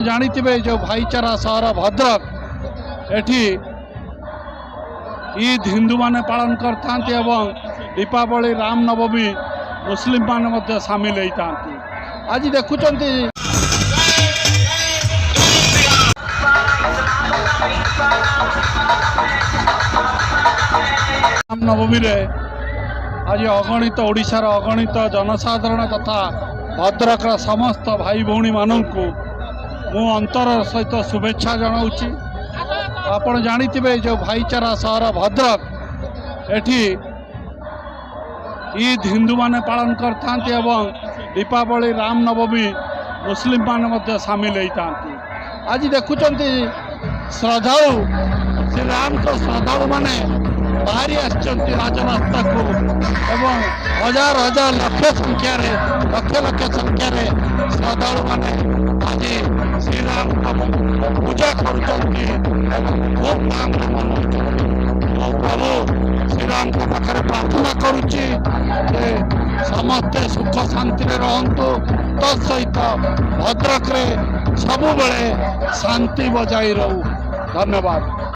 ଜାଣିଥିବେ जो भाईचारा सहर भद्रक एठी ईद हिंदू माने पालन करता दीपावली रामनवमी मुस्लिम माने सामिल होता आज देखुं रामनवमी आज अगणित ओडिशार अगणित जनसाधारण तथा भद्रक समस्त भाई भौणी मानू मु अंतर सहित शुभेच्छा जनाऊँगी। आपण जानिथिबे जो भाईचारा सहर भद्रक एठी ईद हिंदू माने पालन करता दीपावली रामनवमी मुस्लिम माने सामिल होता आज देखुं श्रद्धालु श्री राम को श्रद्धालु माने बाहरी आसचंती राजरास्ता को एवं हजार हजार लक्ष संख्यार श्रद्धालु माने आज श्रीराम पूजा करुँच प्रभु श्रीराम को पाखे प्रार्थना करुच्ची समस्ते सुख शांति रहतु तत्सहित भद्रक रे सबुबले शांति बजाई रहू। धन्यवाद।